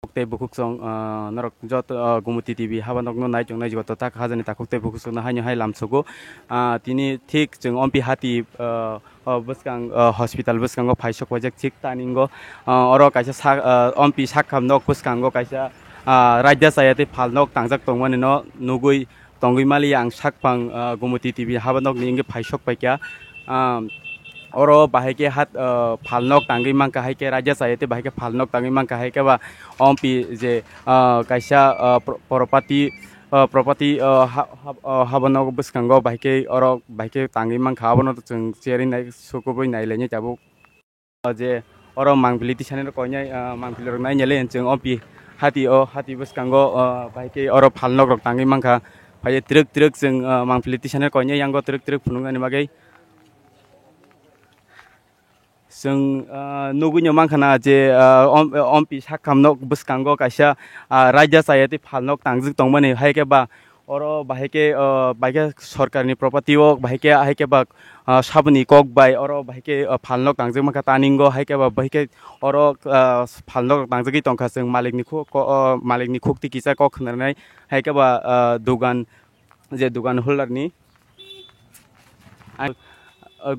Tei bukuk song norok jot Gumoti TV habanok no nai jong nai jot tak hajani takuk tei bukuk song haino hai lamsogo tini thik jong ompi hati buskang hospital buskango phaisok wajak thik taningo oro kaisa ompi sakham nok buskango kaisa rajya sayate phalnok tangjak tongmani no nugui tongui mali ang sakpang Gumoti TV habanok ni inge phaisok paikya oro bahike hat phalnok tangi mangka haike raja sayate bahike phalnok tangi mangka haike ba ompi je kaisa property habanok buskango bahike oro bahike tangi mangka habanok jeng cheri nai sukubui nai leni jabu je oro mangpiliti sane konya mangpilor nai nyele jeng ompi hati buskango bahike oro phalnok rok tangi mangka bhaye truk jeng mangpiliti sane konya yango truk phunungani bagai जों नुगुनो मानखाना जे ompi sakhamnok buskango kaisa raja sayate phalnok tangjak tongmani haike ba oro bahike sarkarni property ok bahike haike ba sabni kok bai oro bahike phalnok tangjak maka taningo haike ba bahike oro phalnok tangjaki tongkha जों malikni khukti kisa kok khnarnai haike ba dugan holderni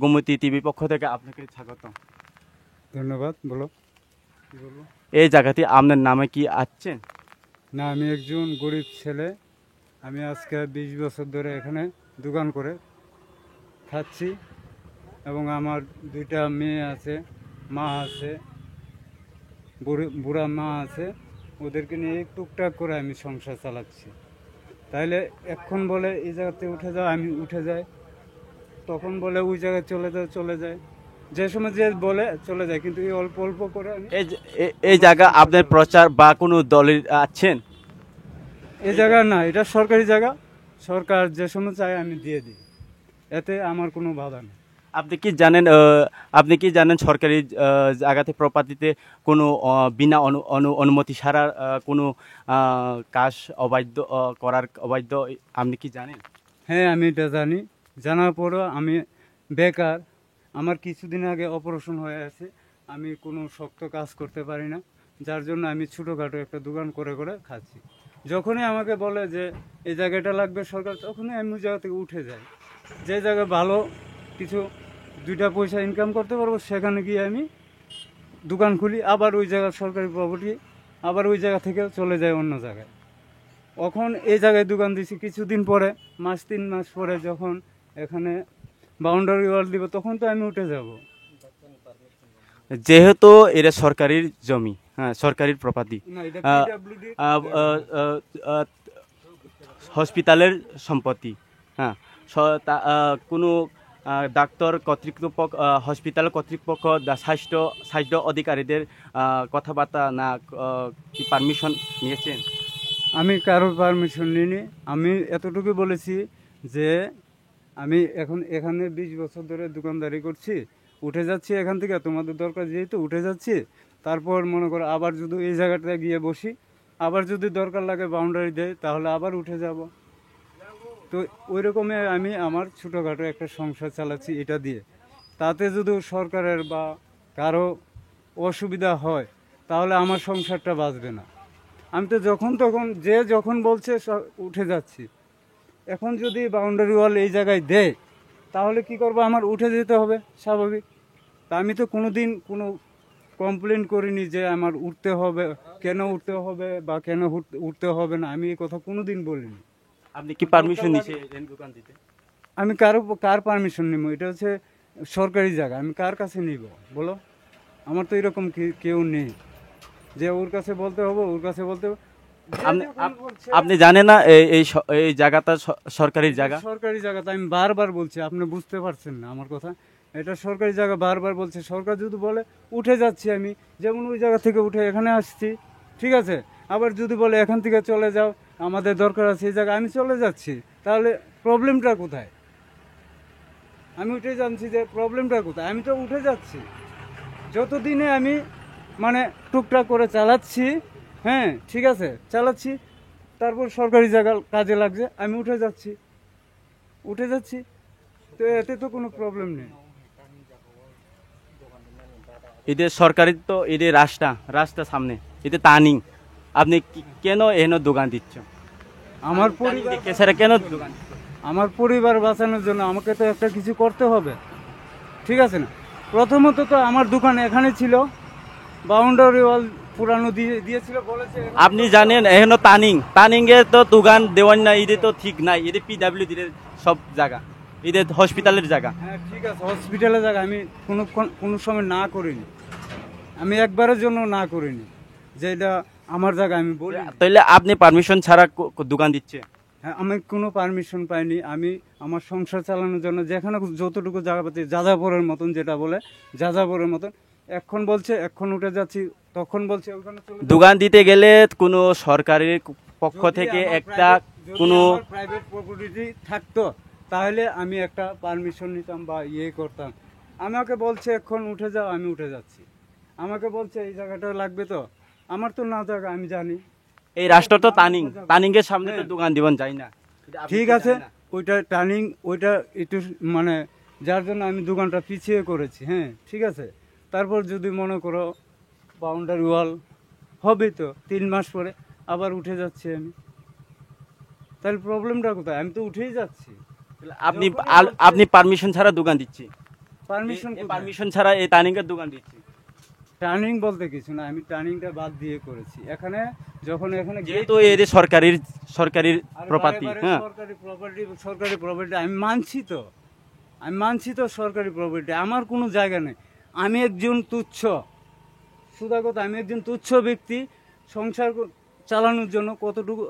Gumoti TV পক্ষ থেকে আপনাকে স্বাগত ধন্যবাদ বলো এই জায়গাতে আপনার নামে কি আছেন না আমি একজন গরিব ছেলে আমি আজকে 20 বছর ধরে এখানে দোকান করে খাচ্ছি এবং আমার দুইটা মেয়ে আছে মা আছে বুড়া মা আছে ওদেরকে নিয়ে টুকটাক করে আমি সংসার চালাচ্ছি তাইলে এখন বলে এই জায়গাতে উঠে যাও আমি উঠে যাই তখন বলে ওই জায়গায় চলে যায় যে সময় যে বলে চলে যায় কিন্তু এই অল্প অল্প করে এই জায়গা আপনার প্রচার বা কোনো দলের আছেন এই জায়গা না এটা সরকারি জায়গা সরকার যে সময় চায় আমি দিয়ে দিই এতে আমার কোনো বাধা নেই আপনি কি জানেন সরকারি জায়গাতে প্রপার্টিতে কোনো বিনা অনুমতি ছাড়া কোনো কাজ অবৈধ করার অবৈধ আপনি কি জানেন হ্যাঁ আমি এটা জানি জানার পরও আমি বেকার আমার কিছুদিন আগে অপারেশন হয়ে আছে আমি কোনো শক্ত কাজ করতে পারি না যার জন্য আমি ছোটোখাটো একটা দোকান করে খাচ্ছি যখনই আমাকে বলে যে এই জায়গাটা লাগবে সরকার তখনই আমি ওই জায়গা থেকে উঠে যাই যে জায়গায় ভালো কিছু দুইটা পয়সা ইনকাম করতে পারবো সেখানে গিয়ে আমি দোকান খুলি আবার ওই জায়গার সরকারি প্রপার্টি আবার ওই জায়গা থেকে চলে যায় অন্য জায়গায় এখন এই জায়গায় দোকান দিছি কিছুদিন পরে 3 মাস পরে যখন এখানে বাউন্ডারি ওয়াল দিব তখন তো আমি উঠে যাব যেহেতু এটা সরকারি জমি হ্যাঁ সরকারি প্রপার্টি হসপিটালের সম্পত্তি হ্যাঁ কোনো ডাক্তার কর্তৃপক্ষ হসপিটাল কর্তৃপক্ষ স্বাস্থ্য অধিকারীদের কথাবার্তা না কি পারমিশন নিয়েছেন আমি কারোর পারমিশন নিইনি আমি এতটুকু বলেছি যে আমি এখন এখানে 20 বছর ধরে দোকানদারি করছি উঠে যাচ্ছি এখান থেকে তোমাদের দরকার যেহেতু উঠে যাচ্ছি তারপর মনে করো আবার যদি এই জায়গাটায় গিয়ে বসি আবার যদি দরকার লাগে বাউন্ডারি দেয় তাহলে আবার উঠে যাব তো ওই রকমে আমি আমার ছোটোখাটো একটা সংসার চালাচ্ছি এটা দিয়ে তাতে যদি সরকারের বা কারো অসুবিধা হয় তাহলে আমার সংসারটা বাঁচবে না আমি তো যখন বলছে উঠে যাচ্ছি এখন যদি বাউন্ডারি ওয়াল এই জায়গায় দেয় তাহলে কি করব আমার উঠে যেতে হবে স্বাভাবিক তা আমি তো কোনোদিন কোনো কমপ্লেন করিনি যে আমার উঠতে হবে কেন উঠতে হবে বা কেন উঠতে হবে না আমি এই কথা কোনোদিন বলিনি আপনি কি পারমিশন নিয়েছেন দোকান দিতে আমি কার পারমিশন নিব এটা হচ্ছে সরকারি জায়গা আমি কার কাছে নিব বলো আমার তো এরকম কেউ নেই যে ওর কাছে বলতে হবে ওর কাছে বলতে হবে আপনি জানেন না এই জায়গাটা সরকারি জায়গা আমি বারবার বলছি আপনি বুঝতে পারছেন না আমার কথা এটা সরকারি জায়গা বারবার বলছে সরকার যদি বলে উঠে যাচ্ছি আমি যেমন ওই জায়গা থেকে উঠে এখানে আসছি ঠিক আছে আবার যদি বলে এখান থেকে চলে যাও আমাদের দরকার আছে এই জায়গায় আমি চলে যাচ্ছি তাহলে প্রবলেমটা কোথায় আমি উঠে যাচ্ছি যে প্রবলেমটা কোথায় আমি তো উঠে যাচ্ছি যতদিনে আমি মানে টুকটাক করে চালাচ্ছি হ্যাঁ ঠিক আছে চালাচ্ছি তারপর সরকারি জায়গা কাজে লাগছে আমি উঠে যাচ্ছি তো এতে তো কোনো প্রবলেম নেই এদের সরকারি তো এদের রাস্তা সামনে এতে টার্নিং আপনি কেন এখানে দোকান দিচ্ছেন? আমার পরিবার কেসারা কেন দোকান দিচ্ছেন? আমার পরিবার বাঁচানোর জন্য আমাকে তো একটা কিছু করতে হবে, ঠিক আছে না? প্রথমত তো আমার দোকান এখানে ছিল, বাউন্ডারি ওয়াল পুরানো দিয়েছিল বলেছে। আপনি জানেন এখানে তানিং এ তো দোকান দেওয়ান না, এদের তো ঠিক নাই, এদের পিডাব্লিউ দিলে সব জায়গা, এদের হসপিটালের জায়গা। হ্যাঁ ঠিক আছে, হসপিটালের জায়গা আমি কোনো সময় না করিনি, আমি একবারের জন্য না করিনি যে এটা আমার জায়গা, আমি বলি। তাহলে আপনি পারমিশন ছাড়া দোকান দিচ্ছে? হ্যাঁ, আমি কোনো পারমিশন পাইনি। আমি আমার সংসার চালানোর জন্য যেখানে যতটুকু জায়গা পাচ্ছি, যাযাবরের মতন, যেটা বলে যাযাবরের মতন, এখন বলছে এখন উঠে যাচ্ছি, তখন বলছে ওখানে চলে যাও। দোকান দিতে গেলে কোনো সরকারের পক্ষ থেকে একটা কোনো প্রাইভেট প্রপার্টি থাকতো তাহলে আমি একটা পারমিশন নিতাম বা ইয়ে করতাম। আমাকে বলছে এখন উঠে যাও, আমি উঠে যাচ্ছি। আমাকে বলছে এই জায়গাটা লাগবে, তো আমার তো না জায়গা, আমি জানি এই রাষ্ট্র তো তানিং এর সামনে তো দোকান দিবেন যাই না। ঠিক আছে, ওইটা টার্নিং, ওইটা একটু মানে যার জন্য আমি দোকানটা পিছিয়ে করেছি। হ্যাঁ ঠিক আছে, তারপর যদি মনে করো বাউন্ডারি ওয়াল হবে তো 3 মাস পরে আবার উঠে যাচ্ছি আমি, তাহলে প্রবলেমটা কোথায়? আমি তো উঠেই যাচ্ছি। আপনি আপনি পারমিশন ছাড়া দোকান দিচ্ছি? পারমিশন ছাড়া এই তানিং এর দোকান দিচ্ছি? টার্নিং বলতে কিছু না, আমি টার্নিংটা বাদ দিয়ে করেছি। এখানে যখন এখানে যেহেতু এর সরকারি প্রপার্টি, হ্যাঁ সরকারি প্রপার্টি আমি মানছি তো, সরকারি প্রপার্টি আমার কোনো জায়গা নেই। আমি একজন তুচ্ছ, সুদা কথা, আমি একজন তুচ্ছ ব্যক্তি। সংসার চালানোর জন্য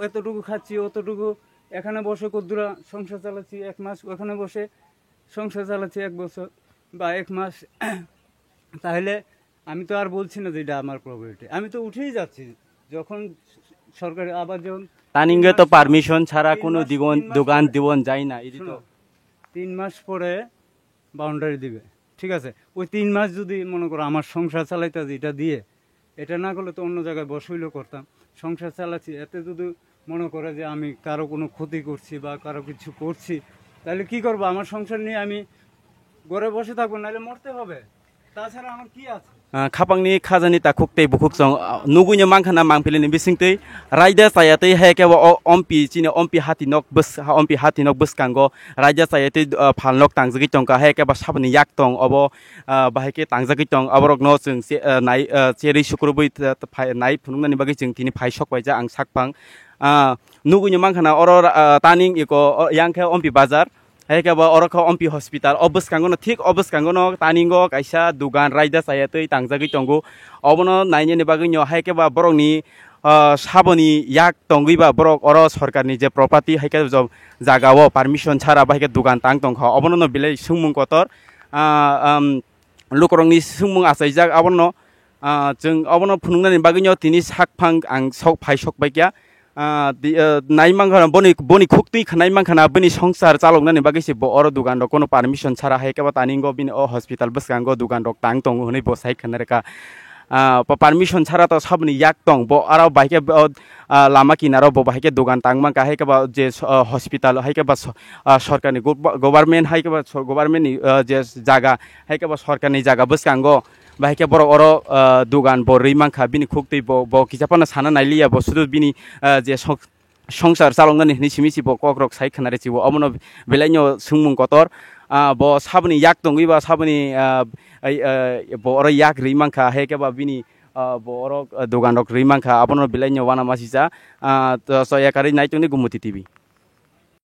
এতটুকু খাচ্ছি, অতটুকু এখানে বসে কদ্দুরা সংসার চালাচ্ছি। 1 মাস ওখানে বসে সংসার চালাচ্ছি, 1 বছর বা 1 মাস। তাহলে আমি তো আর বলছি না যে এটা আমার প্রপার্টি, আমি তো উঠেই যাচ্ছি। যখন সরকারি আবার যখন তানিং এ তো পারমিশন ছাড়া কোনো দোকান দিবন যায় না। এই তো 3 মাস পরে বাউন্ডারি দিবে, ঠিক আছে? ওই 3 মাস যদি মনে করো আমার সংসার চালাইতে এটা দিয়ে, এটা না করলে তো অন্য জায়গায় বসইলেও করতাম। সংসার চালাচ্ছি, এতে যদি মনে করে যে আমি কারো কোনো ক্ষতি করছি বা কারো কিছু করছি, তাহলে কি করবো? আমার সংসার নিয়ে আমি ঘরে বসে থাকবো, নাহলে মরতে হবে। তাছাড়া আমার কি আছে? খাপাংনি খাজানি তাকুকতে বুকুকজং নুগুnya mangkhana mangpilini bisingtei raida sayatei heke ompi chine ompi hatinok buskango raida sayatei phalnok tangjagi tongka heke ba sabni yaktong obo bahike tangjagi tong aborok no chung nai cheri sukrubui nai phunungnani bagi chung tini phai sokbaija ang sakpang नुगुनि मांखाना अरो तानिं eco यांखे ओमपि बाजार हेकेबा अरखो ओमपि hospital अबस्कांगनो thick अबस्कांगनो तानिंगो काइसा दुगान रायदा सायातै तांजागै तंगो अबनो नाइनि बागैनो हेकेबा बरकनि साबनि याक तंगैबा बरक अर सरकारनि जे property हेके जागाओ permission छारा बाहेके दुगान तां तंख अबनो बिले सुंमुं Qatar लुकरंनि सुंमुं आसाइजाक अबनो जों अबनो फुनुंनानि बागैनो तिनि साकफां आं सक फाइ सकबायकिया नाइमांखाना बनि खुक्ति नाइमांखाना बनि संसार चालकनानै बागैसे अर दुकान दो कोनो पारमिशन छारा हेकेबा तानिंगो बिनि हस्पिटाल बसकांगो दुकान दो तां तंग हनै बसाइ खनरेका पारमिशन छारा तो सबनि याक तंग ब आरो बाइके लामा किनारो ब बाइके दुकान तांगमा का हेकेबा जे हस्पिटाल हेकेबा सरकारनि गभर्नमेन्ट हेकेबा गभर्नमेन्टनि जे जागा हेकेबा सरकारनि जागा बसकांगो बाइके बर अर दुकान ब रैमांखा बिनि खुक्ति ब किजापना साना नाइलिया ब सुदु बिनि जे संसार चालंगानि निसिमिसि ब कक्रक साइ खनारे चिबो अमनो बेलाइनो सुंमुं कतर ब साबनि याक दंगैबा साबनि ब अर याक रैमांखा हेकेबा बिनि ब अर दुकान रक रैमांखा अबनो बेलाइनो वाना मासिजा तो सयाकारि नाइतुनि गुमुति टिभि।